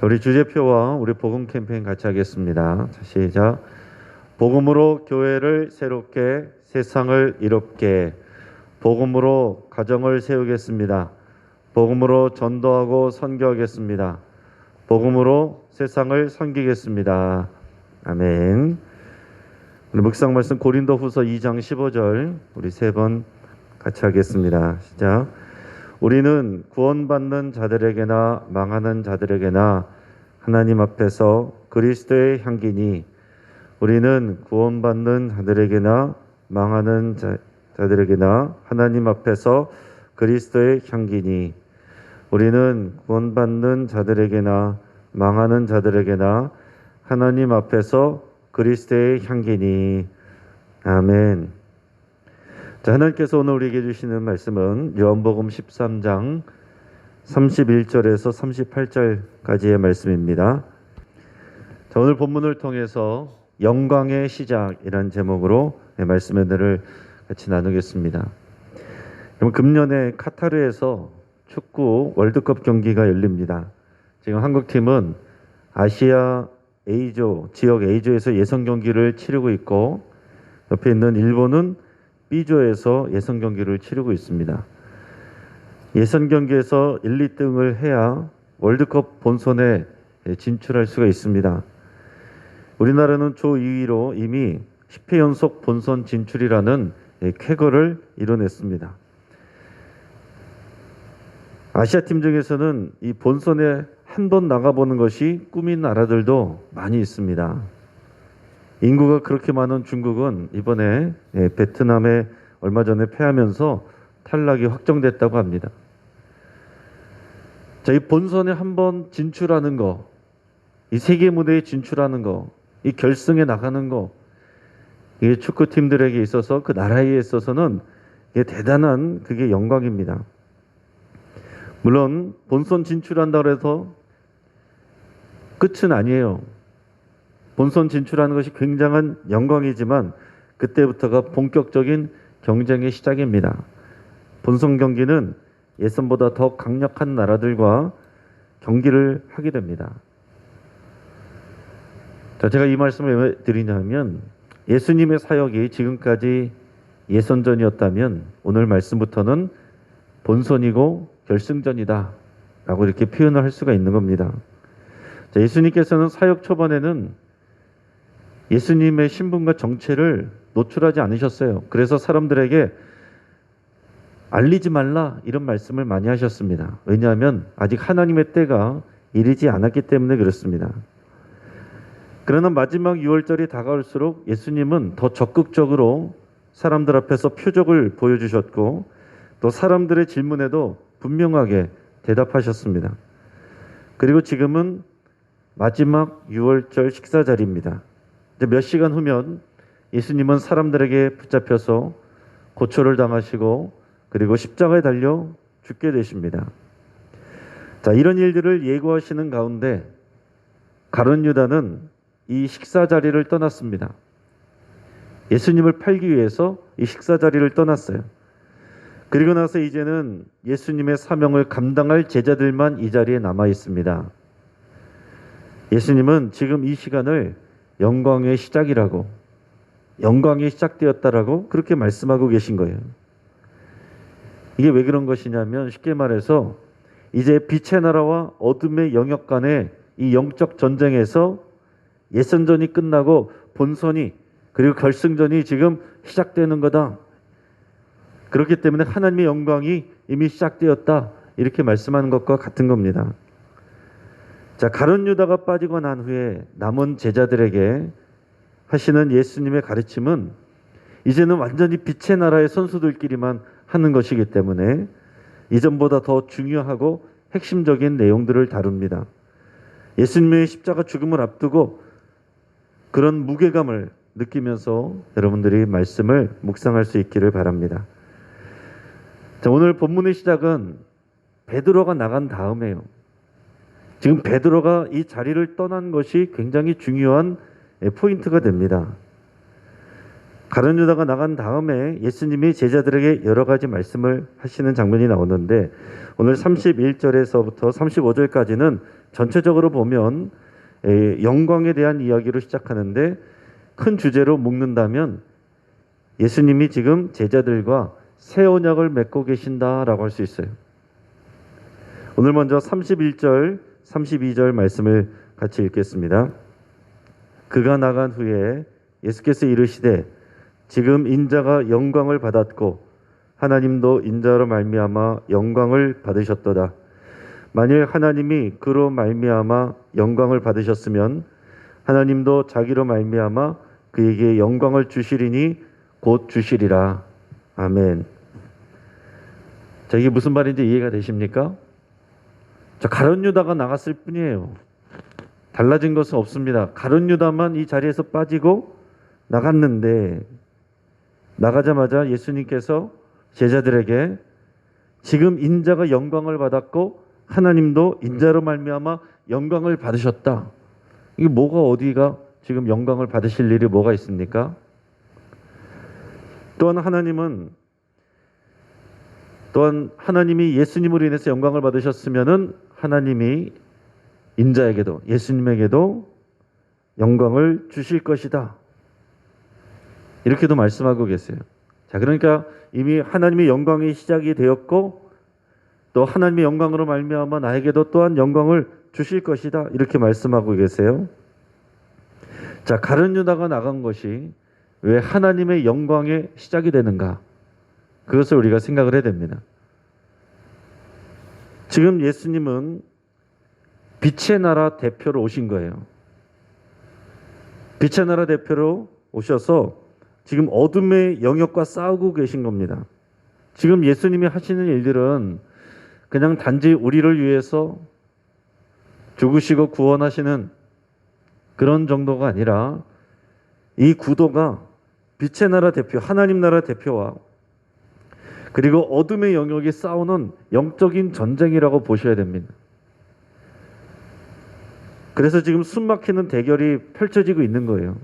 우리 주제표와 우리 복음 캠페인 같이 하겠습니다. 자, 시작. 복음으로 교회를 새롭게, 세상을 이롭게. 복음으로 가정을 세우겠습니다. 복음으로 전도하고 선교하겠습니다. 복음으로 세상을 섬기겠습니다. 아멘. 우리 묵상 말씀 고린도후서 2장 15절 우리 세 번 같이 하겠습니다. 시작. 우리는 구원받는 자들에게나 망하는 자들에게나 하나님 앞에서 그리스도의 향기니. 우리는 구원받는 자들에게나 망하는 자들에게나 하나님 앞에서 그리스도의 향기니. 우리는 구원받는 자들에게나 망하는 자들에게나 하나님 앞에서 그리스도의 향기니. 아멘. 자, 하나님께서 오늘 우리에게 주시는 말씀은 요한복음 13장 31절에서 38절까지의 말씀입니다. 자, 오늘 본문을 통해서 영광의 시작이라는 제목으로 말씀을 같이 나누겠습니다. 그럼 금년에 카타르에서 축구 월드컵 경기가 열립니다. 지금 한국팀은 아시아 A조, 지역 A조에서 예선 경기를 치르고 있고, 옆에 있는 일본은 B조에서 예선 경기를 치르고 있습니다. 예선 경기에서 1, 2등을 해야 월드컵 본선에 진출할 수가 있습니다. 우리나라는 조 2위로 이미 10회 연속 본선 진출이라는 쾌거를 이뤄냈습니다. 아시아팀 중에서는 이 본선에 한 번 나가보는 것이 꿈인 나라들도 많이 있습니다. 인구가 그렇게 많은 중국은 이번에 베트남에 얼마 전에 패하면서 탈락이 확정됐다고 합니다. 자, 이 본선에 한번 진출하는 거, 이 세계 무대에 진출하는 거, 이 결승에 나가는 거, 이게 축구팀들에게 있어서 그 나라에 있어서는 이게 대단한 그게 영광입니다. 물론 본선 진출한다고 해서 끝은 아니에요. 본선 진출하는 것이 굉장한 영광이지만 그때부터가 본격적인 경쟁의 시작입니다. 본선 경기는 예선보다 더 강력한 나라들과 경기를 하게 됩니다. 자, 제가 이 말씀을 왜 드리냐면 예수님의 사역이 지금까지 예선전이었다면 오늘 말씀부터는 본선이고 결승전이다 라고 이렇게 표현을 할 수가 있는 겁니다. 자, 예수님께서는 사역 초반에는 예수님의 신분과 정체를 노출하지 않으셨어요. 그래서 사람들에게 알리지 말라 이런 말씀을 많이 하셨습니다. 왜냐하면 아직 하나님의 때가 이르지 않았기 때문에 그렇습니다. 그러나 마지막 6월절이 다가올수록 예수님은 더 적극적으로 사람들 앞에서 표적을 보여주셨고 또 사람들의 질문에도 분명하게 대답하셨습니다. 그리고 지금은 마지막 6월절 식사 자리입니다. 몇 시간 후면 예수님은 사람들에게 붙잡혀서 고초를 당하시고 그리고 십자가에 달려 죽게 되십니다. 자, 이런 일들을 예고하시는 가운데 가룟 유다는 이 식사 자리를 떠났습니다. 예수님을 팔기 위해서 이 식사 자리를 떠났어요. 그리고 나서 이제는 예수님의 사명을 감당할 제자들만 이 자리에 남아 있습니다. 예수님은 지금 이 시간을 영광의 시작이라고, 영광이 시작되었다라고 그렇게 말씀하고 계신 거예요. 이게 왜 그런 것이냐면 쉽게 말해서 이제 빛의 나라와 어둠의 영역 간의 이 영적 전쟁에서 예선전이 끝나고 본선이 그리고 결승전이 지금 시작되는 거다. 그렇기 때문에 하나님의 영광이 이미 시작되었다. 이렇게 말씀하는 것과 같은 겁니다. 자, 가룟 유다가 빠지고 난 후에 남은 제자들에게 하시는 예수님의 가르침은 이제는 완전히 빛의 나라의 선수들끼리만 하는 것이기 때문에 이전보다 더 중요하고 핵심적인 내용들을 다룹니다. 예수님의 십자가 죽음을 앞두고 그런 무게감을 느끼면서 여러분들이 말씀을 묵상할 수 있기를 바랍니다. 자, 오늘 본문의 시작은 베드로가 나간 다음에요. 지금 베드로가 이 자리를 떠난 것이 굉장히 중요한 포인트가 됩니다. 가룟 유다가 나간 다음에 예수님이 제자들에게 여러 가지 말씀을 하시는 장면이 나오는데 오늘 31절에서부터 35절까지는 전체적으로 보면 영광에 대한 이야기로 시작하는데 큰 주제로 묶는다면 예수님이 지금 제자들과 새 언약을 맺고 계신다라고 할 수 있어요. 오늘 먼저 31절, 32절 말씀을 같이 읽겠습니다. 그가 나간 후에 예수께서 이르시되 지금 인자가 영광을 받았고 하나님도 인자로 말미암아 영광을 받으셨도다. 만일 하나님이 그로 말미암아 영광을 받으셨으면 하나님도 자기로 말미암아 그에게 영광을 주시리니 곧 주시리라. 아멘. 자, 이게 무슨 말인지 이해가 되십니까? 자, 가룟 유다가 나갔을 뿐이에요. 달라진 것은 없습니다. 가룟 유다만 이 자리에서 빠지고 나갔는데 나가자마자 예수님께서 제자들에게 지금 인자가 영광을 받았고 하나님도 인자로 말미암아 영광을 받으셨다. 이게 뭐가 어디가 지금 영광을 받으실 일이 뭐가 있습니까? 또한 하나님이 예수님으로 인해서 영광을 받으셨으면은 하나님이 인자에게도 예수님에게도 영광을 주실 것이다. 이렇게도 말씀하고 계세요. 자, 그러니까 이미 하나님의 영광이 시작이 되었고 또 하나님의 영광으로 말미암아 나에게도 또한 영광을 주실 것이다. 이렇게 말씀하고 계세요. 자, 가룟 유다가 나간 것이 왜 하나님의 영광의 시작이 되는가? 그것을 우리가 생각을 해야 됩니다. 지금 예수님은 빛의 나라 대표로 오신 거예요. 빛의 나라 대표로 오셔서 지금 어둠의 영역과 싸우고 계신 겁니다. 지금 예수님이 하시는 일들은 그냥 단지 우리를 위해서 죽으시고 구원하시는 그런 정도가 아니라 이 구도가 빛의 나라 대표, 하나님 나라 대표와 그리고 어둠의 영역이 싸우는 영적인 전쟁이라고 보셔야 됩니다. 그래서 지금 숨막히는 대결이 펼쳐지고 있는 거예요.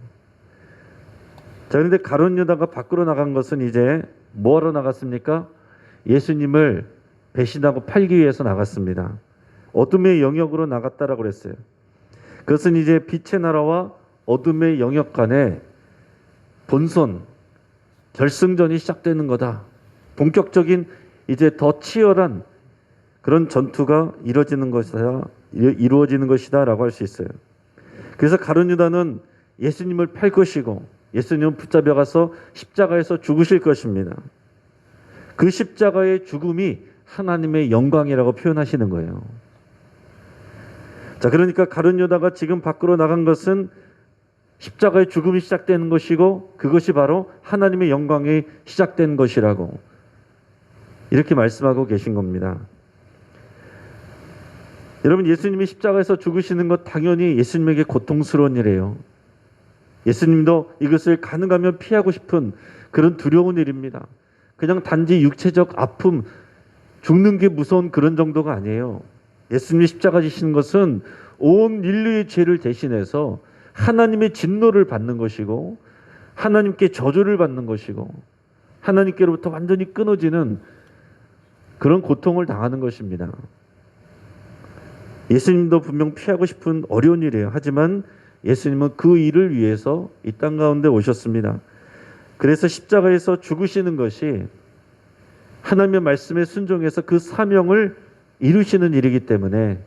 자, 그런데 가룟 유다가 밖으로 나간 것은 이제 뭐하러 나갔습니까? 예수님을 배신하고 팔기 위해서 나갔습니다. 어둠의 영역으로 나갔다라고 그랬어요. 그것은 이제 빛의 나라와 어둠의 영역 간에 본선, 결승전이 시작되는 거다. 본격적인 이제 더 치열한 그런 전투가 이루어지는 것이다 라고 할 수 있어요. 그래서 가룟 유다는 예수님을 팔 것이고 예수님은 붙잡혀가서 십자가에서 죽으실 것입니다. 그 십자가의 죽음이 하나님의 영광이라고 표현하시는 거예요. 자, 그러니까 가룟 유다가 지금 밖으로 나간 것은 십자가의 죽음이 시작되는 것이고 그것이 바로 하나님의 영광이 시작된 것이라고 이렇게 말씀하고 계신 겁니다. 여러분, 예수님이 십자가에서 죽으시는 것 당연히 예수님에게 고통스러운 일이에요. 예수님도 이것을 가능하면 피하고 싶은 그런 두려운 일입니다. 그냥 단지 육체적 아픔, 죽는 게 무서운 그런 정도가 아니에요. 예수님이 십자가 지시는 것은 온 인류의 죄를 대신해서 하나님의 진노를 받는 것이고 하나님께 저주를 받는 것이고 하나님께로부터 완전히 끊어지는 그런 고통을 당하는 것입니다. 예수님도 분명 피하고 싶은 어려운 일이에요. 하지만 예수님은 그 일을 위해서 이 땅 가운데 오셨습니다. 그래서 십자가에서 죽으시는 것이 하나님의 말씀에 순종해서 그 사명을 이루시는 일이기 때문에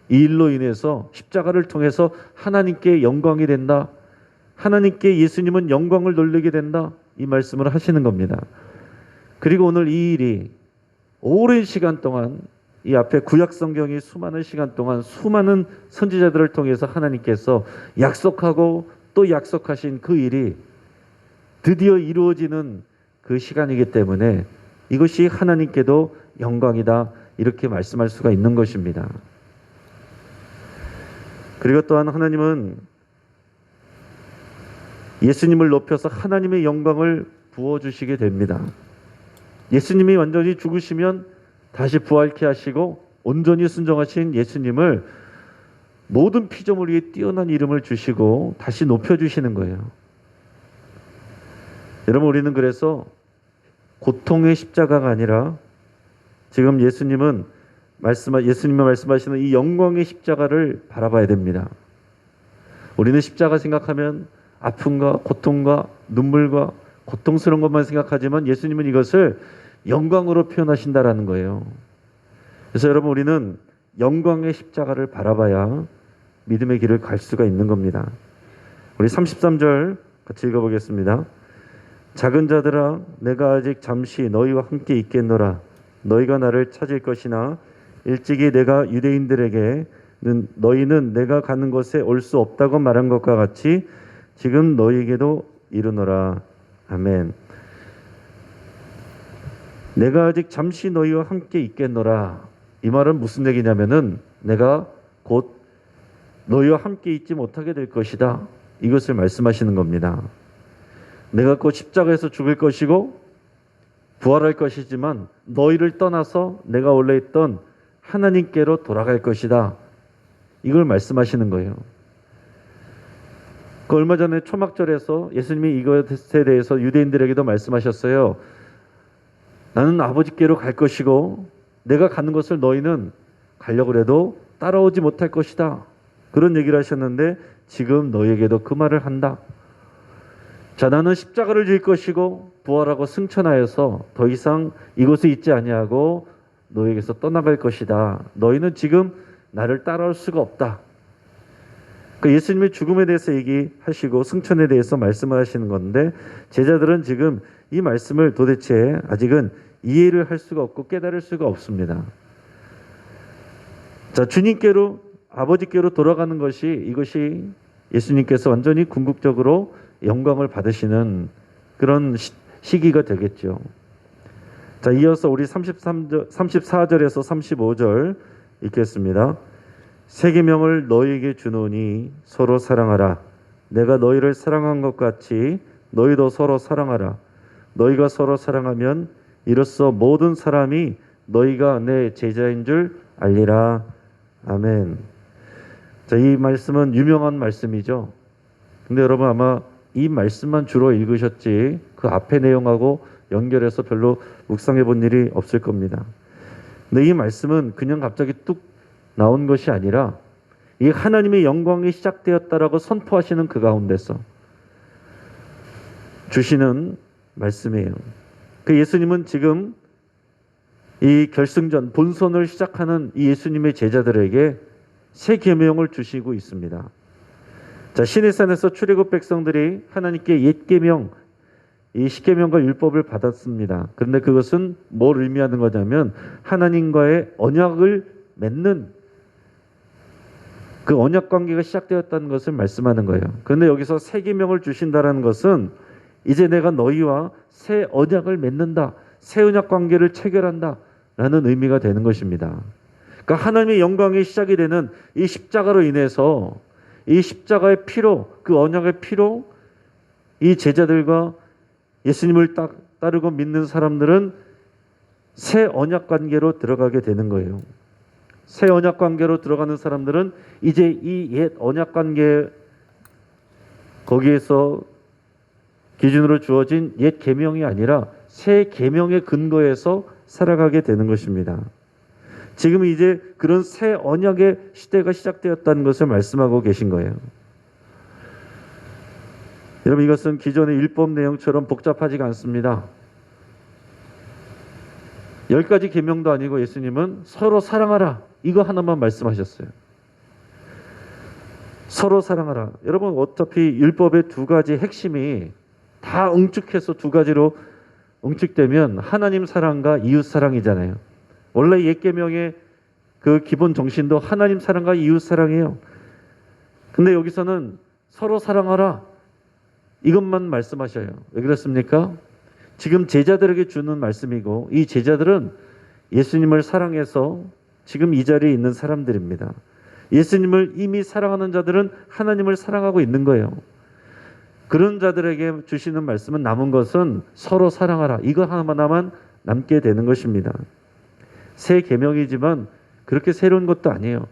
이 일로 인해서 십자가를 통해서 하나님께 영광이 된다. 하나님께 예수님은 영광을 돌리게 된다. 이 말씀을 하시는 겁니다. 그리고 오늘 이 일이 오랜 시간 동안 이 앞에 구약 성경이 수많은 시간 동안 수많은 선지자들을 통해서 하나님께서 약속하고 또 약속하신 그 일이 드디어 이루어지는 그 시간이기 때문에 이것이 하나님께도 영광이다. 이렇게 말씀할 수가 있는 것입니다. 그리고 또한 하나님은 예수님을 높여서 하나님의 영광을 부어주시게 됩니다. 예수님이 완전히 죽으시면 다시 부활케 하시고 온전히 순종하신 예수님을 모든 피조물 위에 뛰어난 이름을 주시고 다시 높여주시는 거예요. 여러분, 우리는 그래서 고통의 십자가가 아니라 지금 예수님이 말씀하시는 이 영광의 십자가를 바라봐야 됩니다. 우리는 십자가 생각하면 아픔과 고통과 눈물과 고통스러운 것만 생각하지만 예수님은 이것을 영광으로 표현하신다라는 거예요. 그래서 여러분, 우리는 영광의 십자가를 바라봐야 믿음의 길을 갈 수가 있는 겁니다. 우리 33절 같이 읽어보겠습니다. 작은 자들아, 내가 아직 잠시 너희와 함께 있겠노라. 너희가 나를 찾을 것이나 일찍이 내가 유대인들에게 너희는 내가 가는 곳에 올 수 없다고 말한 것과 같이 지금 너희에게도 이르노라. 아멘. 내가 아직 잠시 너희와 함께 있겠노라. 이 말은 무슨 얘기냐면은 내가 곧 너희와 함께 있지 못하게 될 것이다. 이것을 말씀하시는 겁니다. 내가 곧 십자가에서 죽을 것이고 부활할 것이지만 너희를 떠나서 내가 원래 있던 하나님께로 돌아갈 것이다. 이걸 말씀하시는 거예요. 그 얼마 전에 초막절에서 예수님이 이것에 대해서 유대인들에게도 말씀하셨어요. 나는 아버지께로 갈 것이고 내가 가는 것을 너희는 가려고 해도 따라오지 못할 것이다. 그런 얘기를 하셨는데 지금 너희에게도 그 말을 한다. 자, 나는 십자가를 질 것이고 부활하고 승천하여서 더 이상 이곳에 있지 아니하고 너희에게서 떠나갈 것이다. 너희는 지금 나를 따라올 수가 없다. 예수님의 죽음에 대해서 얘기하시고 승천에 대해서 말씀을 하시는 건데 제자들은 지금 이 말씀을 도대체 아직은 이해를 할 수가 없고 깨달을 수가 없습니다. 자, 주님께로 아버지께로 돌아가는 이것이 예수님께서 완전히 궁극적으로 영광을 받으시는 그런 시기가 되겠죠. 자, 이어서 우리 34절에서 35절 읽겠습니다. 새 계명을 너희에게 주노니 서로 사랑하라. 내가 너희를 사랑한 것 같이 너희도 서로 사랑하라. 너희가 서로 사랑하면 이로써 모든 사람이 너희가 내 제자인 줄 알리라. 아멘. 자, 이 말씀은 유명한 말씀이죠. 근데 여러분 아마 이 말씀만 주로 읽으셨지 그 앞의 내용하고 연결해서 별로 묵상해 본 일이 없을 겁니다. 근데 이 말씀은 그냥 갑자기 뚝 나온 것이 아니라 이 하나님의 영광이 시작되었다라고 선포하시는 그 가운데서 주시는 말씀이에요. 그 예수님은 지금 이 결승전 본선을 시작하는 이 예수님의 제자들에게 새 계명을 주시고 있습니다. 자, 시내산에서 출애굽 백성들이 하나님께 옛 계명, 이 십계명과 율법을 받았습니다. 그런데 그것은 뭘 의미하는 거냐면 하나님과의 언약을 맺는 그 언약 관계가 시작되었다는 것을 말씀하는 거예요. 그런데 여기서 새 계명을 주신다라는 것은 이제 내가 너희와 새 언약을 맺는다, 새 언약 관계를 체결한다라는 의미가 되는 것입니다. 그러니까 하나님의 영광이 시작이 되는 이 십자가로 인해서 이 십자가의 피로, 그 언약의 피로 이 제자들과 예수님을 따르고 믿는 사람들은 새 언약 관계로 들어가게 되는 거예요. 새 언약 관계로 들어가는 사람들은 이제 이 옛 언약 관계 거기에서 기준으로 주어진 옛 계명이 아니라 새 계명의 근거에서 살아가게 되는 것입니다. 지금 이제 그런 새 언약의 시대가 시작되었다는 것을 말씀하고 계신 거예요. 여러분, 이것은 기존의 율법 내용처럼 복잡하지가 않습니다. 10가지 계명도 아니고 예수님은 서로 사랑하라, 이거 하나만 말씀하셨어요. 서로 사랑하라. 여러분, 어차피 율법의 두 가지 핵심이 다 응축해서 두 가지로 응축되면 하나님 사랑과 이웃 사랑이잖아요. 원래 옛 계명의 그 기본 정신도 하나님 사랑과 이웃 사랑이에요. 근데 여기서는 서로 사랑하라, 이것만 말씀하셔요. 왜 그렇습니까? 지금 제자들에게 주는 말씀이고 이 제자들은 예수님을 사랑해서 지금 이 자리에 있는 사람들입니다. 예수님을 이미 사랑하는 자들은 하나님을 사랑하고 있는 거예요. 그런 자들에게 주시는 말씀은 남은 것은 서로 사랑하라, 이거 하나만 남게 되는 것입니다. 새 계명이지만 그렇게 새로운 것도 아니에요.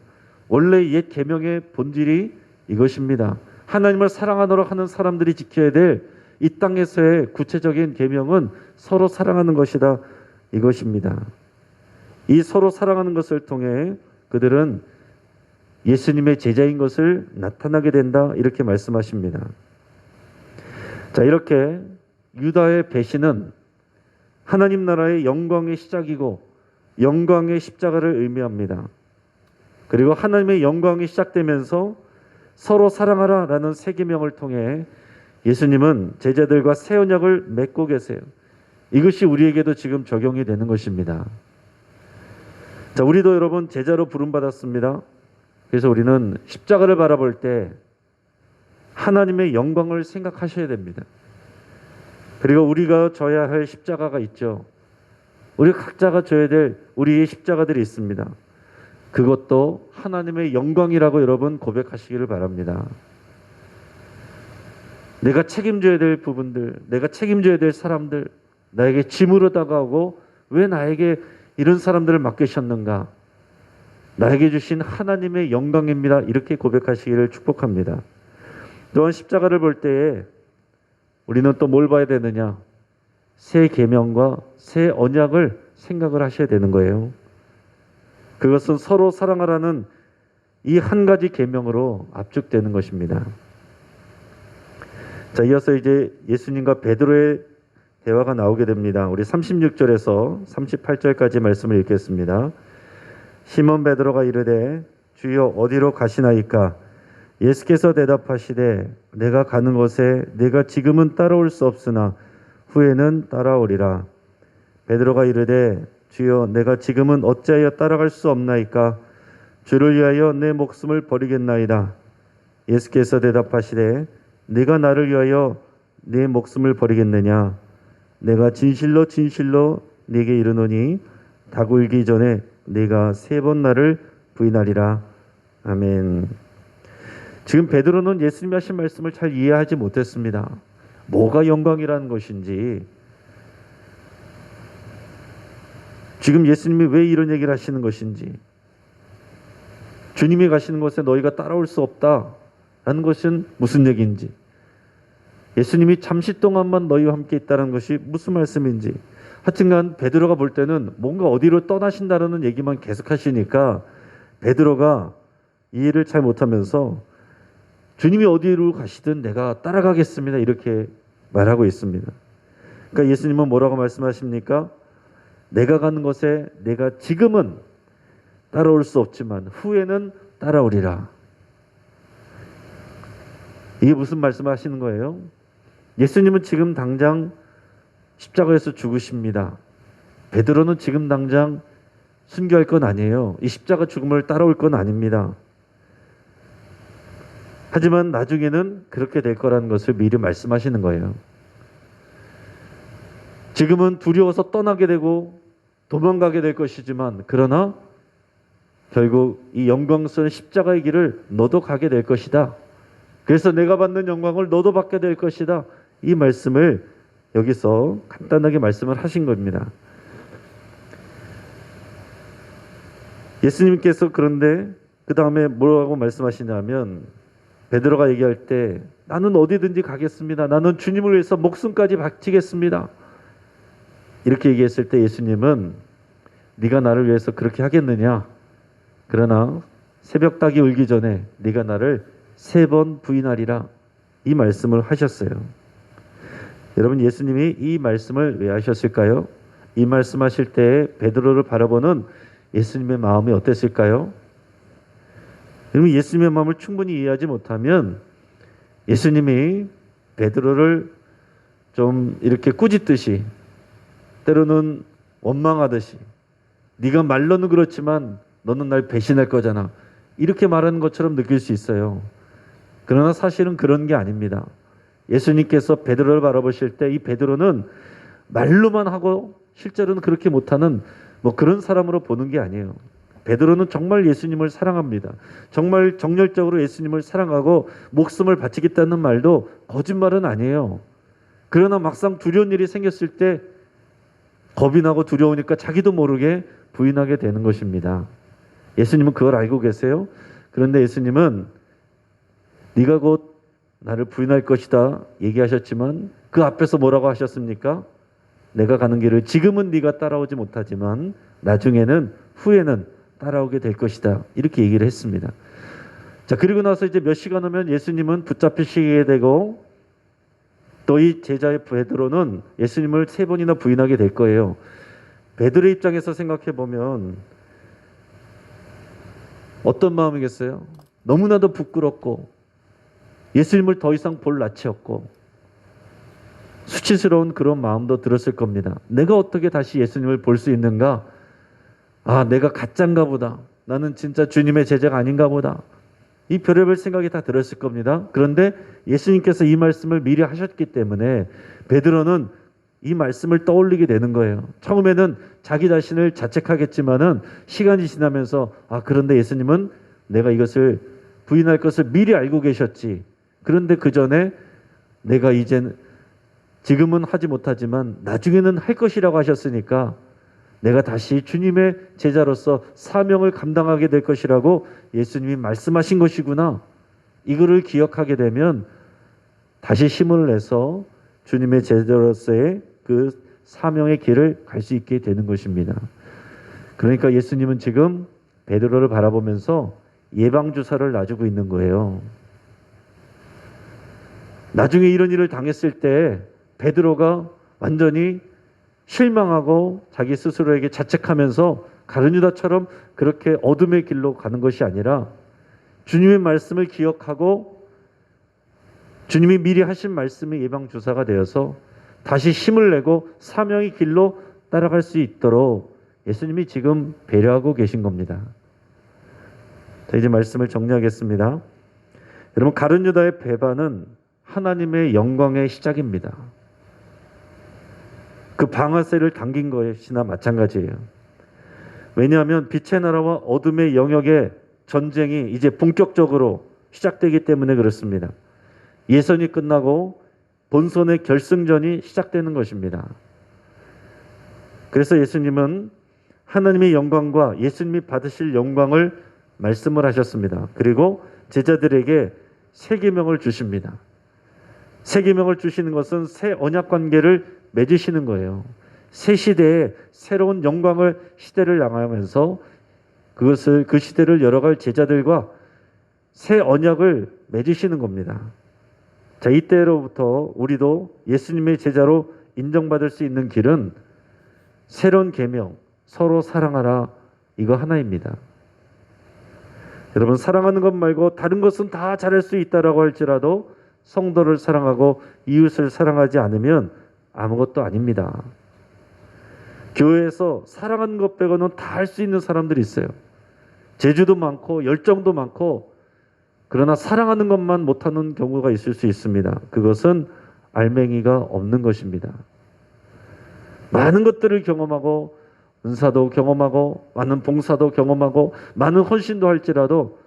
원래 옛 계명의 본질이 이것입니다. 하나님을 사랑하도록 하는 사람들이 지켜야 될 이 땅에서의 구체적인 계명은 서로 사랑하는 것이다 이것입니다. 이 서로 사랑하는 것을 통해 그들은 예수님의 제자인 것을 나타나게 된다 이렇게 말씀하십니다. 자, 이렇게 유다의 배신은 하나님 나라의 영광의 시작이고 영광의 십자가를 의미합니다. 그리고 하나님의 영광이 시작되면서 서로 사랑하라 라는 새 계명을 통해 예수님은 제자들과 새 언약을 맺고 계세요. 이것이 우리에게도 지금 적용이 되는 것입니다. 자, 우리도 여러분 제자로 부름받았습니다. 그래서 우리는 십자가를 바라볼 때 하나님의 영광을 생각하셔야 됩니다. 그리고 우리가 져야 할 십자가가 있죠. 우리 각자가 져야 될 우리의 십자가들이 있습니다. 그것도 하나님의 영광이라고 여러분 고백하시기를 바랍니다. 내가 책임져야 될 부분들, 내가 책임져야 될 사람들, 나에게 짐으로 다가오고 왜 나에게 이런 사람들을 맡기셨는가? 나에게 주신 하나님의 영광입니다. 이렇게 고백하시기를 축복합니다. 또한 십자가를 볼 때에 우리는 또 뭘 봐야 되느냐? 새 계명과 새 언약을 생각을 하셔야 되는 거예요. 그것은 서로 사랑하라는 이 한 가지 계명으로 압축되는 것입니다. 자, 이어서 이제 예수님과 베드로의 대화가 나오게 됩니다. 우리 36절에서 38절까지 말씀을 읽겠습니다. 시몬 베드로가 이르되 주여 어디로 가시나이까? 예수께서 대답하시되 내가 가는 곳에 네가 지금은 따라올 수 없으나 후에는 따라오리라. 베드로가 이르되 주여 내가 지금은 어찌하여 따라갈 수 없나이까? 주를 위하여 내 목숨을 버리겠나이다. 예수께서 대답하시되 네가 나를 위하여 내 목숨을 버리겠느냐? 내가 진실로 진실로 네게 이르노니 닭 울기 전에 네가 3번 나를 부인하리라. 아멘. 지금 베드로는 예수님이 하신 말씀을 잘 이해하지 못했습니다. 뭐가 영광이라는 것인지, 지금 예수님이 왜 이런 얘기를 하시는 것인지, 주님이 가시는 곳에 너희가 따라올 수 없다라는 것은 무슨 얘기인지, 예수님이 잠시 동안만 너희와 함께 있다는 것이 무슨 말씀인지, 하여튼간 베드로가 볼 때는 뭔가 어디로 떠나신다는 얘기만 계속 하시니까 베드로가 이해를 잘 못하면서 주님이 어디로 가시든 내가 따라가겠습니다 이렇게 말하고 있습니다. 그러니까 예수님은 뭐라고 말씀하십니까? 내가 가는 곳에 내가 지금은 따라올 수 없지만 후에는 따라오리라. 이게 무슨 말씀을 하시는 거예요? 예수님은 지금 당장 십자가에서 죽으십니다. 베드로는 지금 당장 순교할 건 아니에요. 이 십자가 죽음을 따라올 건 아닙니다. 하지만 나중에는 그렇게 될 거라는 것을 미리 말씀하시는 거예요. 지금은 두려워서 떠나게 되고 도망가게 될 것이지만 그러나 결국 이 영광스러운 십자가의 길을 너도 가게 될 것이다. 그래서 내가 받는 영광을 너도 받게 될 것이다. 이 말씀을 여기서 간단하게 말씀을 하신 겁니다. 예수님께서 그런데 그 다음에 뭐라고 말씀하시냐면 베드로가 얘기할 때 나는 어디든지 가겠습니다. 나는 주님을 위해서 목숨까지 바치겠습니다. 이렇게 얘기했을 때 예수님은 네가 나를 위해서 그렇게 하겠느냐? 그러나 새벽 닭이 울기 전에 네가 나를 3번 부인하리라. 이 말씀을 하셨어요. 여러분 예수님이 이 말씀을 왜 하셨을까요? 이 말씀하실 때 베드로를 바라보는 예수님의 마음이 어땠을까요? 여러분 예수님의 마음을 충분히 이해하지 못하면 예수님이 베드로를 좀 이렇게 꾸짖듯이 때로는 원망하듯이 네가 말로는 그렇지만 너는 날 배신할 거잖아 이렇게 말하는 것처럼 느낄 수 있어요. 그러나 사실은 그런 게 아닙니다. 예수님께서 베드로를 바라보실 때 이 베드로는 말로만 하고 실제로는 그렇게 못하는 뭐 그런 사람으로 보는 게 아니에요. 베드로는 정말 예수님을 사랑합니다. 정말 정열적으로 예수님을 사랑하고 목숨을 바치겠다는 말도 거짓말은 아니에요. 그러나 막상 두려운 일이 생겼을 때 겁이 나고 두려우니까 자기도 모르게 부인하게 되는 것입니다. 예수님은 그걸 알고 계세요. 그런데 예수님은 네가 곧 나를 부인할 것이다 얘기하셨지만 그 앞에서 뭐라고 하셨습니까? 내가 가는 길을 지금은 네가 따라오지 못하지만 나중에는 후에는 따라오게 될 것이다. 이렇게 얘기를 했습니다. 자, 그리고 나서 이제 몇 시간 후면 예수님은 붙잡히시게 되고 또 이 제자의 베드로는 예수님을 3번이나 부인하게 될 거예요. 베드로의 입장에서 생각해 보면 어떤 마음이겠어요? 너무나도 부끄럽고 예수님을 더 이상 볼 낯이 없고 수치스러운 그런 마음도 들었을 겁니다. 내가 어떻게 다시 예수님을 볼 수 있는가? 아, 내가 가짜인가 보다. 나는 진짜 주님의 제자가 아닌가 보다. 이 별의별 생각이 다 들었을 겁니다. 그런데 예수님께서 이 말씀을 미리 하셨기 때문에 베드로는 이 말씀을 떠올리게 되는 거예요. 처음에는 자기 자신을 자책하겠지만은 시간이 지나면서 그런데 예수님은 내가 이것을 부인할 것을 미리 알고 계셨지. 그런데 그 전에 내가 이젠 지금은 하지 못하지만 나중에는 할 것이라고 하셨으니까 내가 다시 주님의 제자로서 사명을 감당하게 될 것이라고 예수님이 말씀하신 것이구나. 이거를 기억하게 되면 다시 힘을 내서 주님의 제자로서의 그 사명의 길을 갈 수 있게 되는 것입니다. 그러니까 예수님은 지금 베드로를 바라보면서 예방주사를 놔주고 있는 거예요. 나중에 이런 일을 당했을 때 베드로가 완전히 실망하고 자기 스스로에게 자책하면서 가룟 유다처럼 그렇게 어둠의 길로 가는 것이 아니라 주님의 말씀을 기억하고 주님이 미리 하신 말씀의 예방주사가 되어서 다시 힘을 내고 사명의 길로 따라갈 수 있도록 예수님이 지금 배려하고 계신 겁니다. 자, 이제 말씀을 정리하겠습니다. 여러분, 가룟 유다의 배반은 하나님의 영광의 시작입니다. 그 방아쇠를 당긴 것이나 마찬가지예요. 왜냐하면 빛의 나라와 어둠의 영역의 전쟁이 이제 본격적으로 시작되기 때문에 그렇습니다. 예선이 끝나고 본선의 결승전이 시작되는 것입니다. 그래서 예수님은 하나님의 영광과 예수님이 받으실 영광을 말씀을 하셨습니다. 그리고 제자들에게 새 계명을 주십니다. 새 계명을 주시는 것은 새 언약 관계를 맺으시는 거예요. 새 시대에 새로운 영광을 시대를 향하면서 그 시대를 열어갈 제자들과 새 언약을 맺으시는 겁니다. 자, 이때로부터 우리도 예수님의 제자로 인정받을 수 있는 길은 새로운 계명, 서로 사랑하라, 이거 하나입니다. 여러분, 사랑하는 것 말고 다른 것은 다 잘할 수 있다라고 할지라도 성도를 사랑하고 이웃을 사랑하지 않으면 아무것도 아닙니다. 교회에서 사랑하는 것 빼고는 다 할 수 있는 사람들이 있어요. 재주도 많고 열정도 많고, 그러나 사랑하는 것만 못하는 경우가 있을 수 있습니다. 그것은 알맹이가 없는 것입니다. 많은 것들을 경험하고 은사도 경험하고 많은 봉사도 경험하고 많은 헌신도 할지라도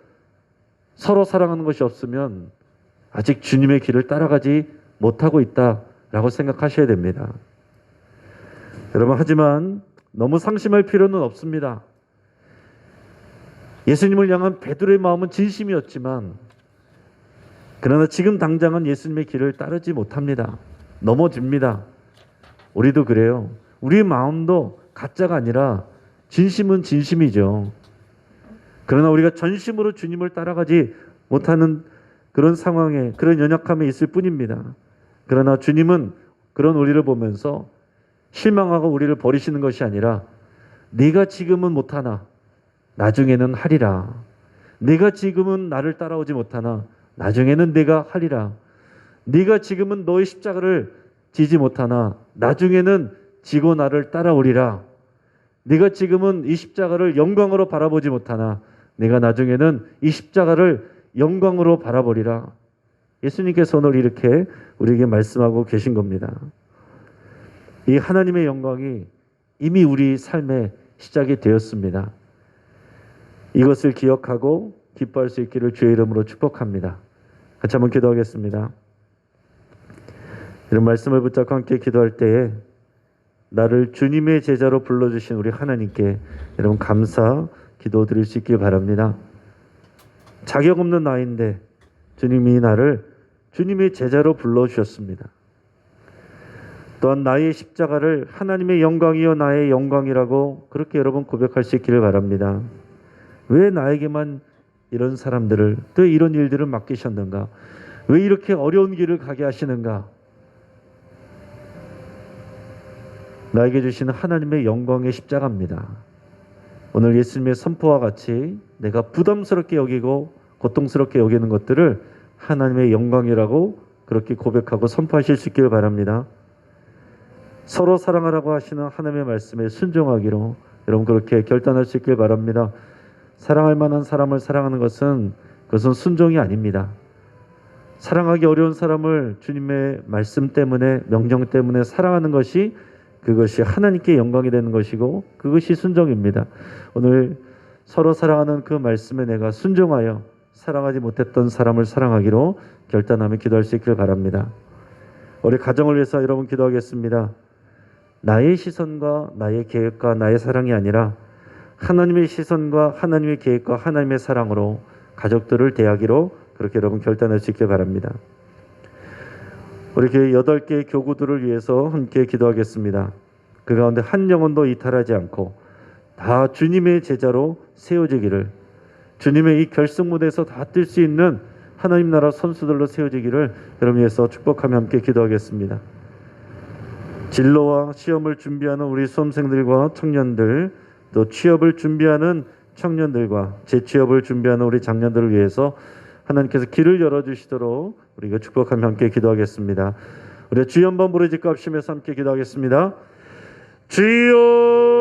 서로 사랑하는 것이 없으면 아직 주님의 길을 따라가지 못하고 있다라고 생각하셔야 됩니다. 여러분, 하지만 너무 상심할 필요는 없습니다. 예수님을 향한 베드로의 마음은 진심이었지만 그러나 지금 당장은 예수님의 길을 따르지 못합니다. 넘어집니다. 우리도 그래요. 우리의 마음도 가짜가 아니라 진심은 진심이죠. 그러나 우리가 전심으로 주님을 따라가지 못하는 그런 상황에, 그런 연약함에 있을 뿐입니다. 그러나 주님은 그런 우리를 보면서 실망하고 우리를 버리시는 것이 아니라 네가 지금은 못하나 나중에는 하리라. 네가 지금은 나를 따라오지 못하나 나중에는 내가 하리라. 네가 지금은 너의 십자가를 지지 못하나 나중에는 지고 나를 따라오리라. 네가 지금은 이 십자가를 영광으로 바라보지 못하나 내가 나중에는 이 십자가를 영광으로 바라보리라. 예수님께서 오늘 이렇게 우리에게 말씀하고 계신 겁니다. 이 하나님의 영광이 이미 우리 삶의 시작이 되었습니다. 이것을 기억하고 기뻐할 수 있기를 주의 이름으로 축복합니다. 같이 한번 기도하겠습니다. 이런 말씀을 붙잡고 함께 기도할 때에 나를 주님의 제자로 불러주신 우리 하나님께 여러분 감사 기도드릴 수 있길 바랍니다. 자격 없는 나인데 주님이 나를 주님의 제자로 불러주셨습니다. 또한 나의 십자가를 하나님의 영광이요 나의 영광이라고 그렇게 여러분 고백할 수 있기를 바랍니다. 왜 나에게만 이런 사람들을 또 이런 일들을 맡기셨는가? 왜 이렇게 어려운 길을 가게 하시는가? 나에게 주시는 하나님의 영광의 십자가입니다. 오늘 예수님의 선포와 같이 내가 부담스럽게 여기고 고통스럽게 여기는 것들을 하나님의 영광이라고 그렇게 고백하고 선포하실 수 있기를 바랍니다. 서로 사랑하라고 하시는 하나님의 말씀에 순종하기로 여러분 그렇게 결단할 수 있길 바랍니다. 사랑할 만한 사람을 사랑하는 것은 그것은 순종이 아닙니다. 사랑하기 어려운 사람을 주님의 말씀 때문에 명령 때문에 사랑하는 것이 그것이 하나님께 영광이 되는 것이고 그것이 순종입니다. 오늘 서로 사랑하는 그 말씀에 내가 순종하여 사랑하지 못했던 사람을 사랑하기로 결단하며 기도할 수 있길 바랍니다. 우리 가정을 위해서 여러분 기도하겠습니다. 나의 시선과 나의 계획과 나의 사랑이 아니라 하나님의 시선과 하나님의 계획과 하나님의 사랑으로 가족들을 대하기로 그렇게 여러분 결단할 수 있길 바랍니다. 우리 교회 8개의 교구들을 위해서 함께 기도하겠습니다. 그 가운데 한 영혼도 이탈하지 않고 다 주님의 제자로 세워지기를, 주님의 이 결승 무대에서 다 뛸 수 있는 하나님 나라 선수들로 세워지기를 여러분 위해서 축복하며 함께 기도하겠습니다. 진로와 시험을 준비하는 우리 수험생들과 청년들, 또 취업을 준비하는 청년들과 재취업을 준비하는 우리 장년들을 위해서 하나님께서 길을 열어주시도록 우리가 축복하며 함께 기도하겠습니다. 우리 주여 한번 부르짖고 합심해서 함께 기도하겠습니다. 주여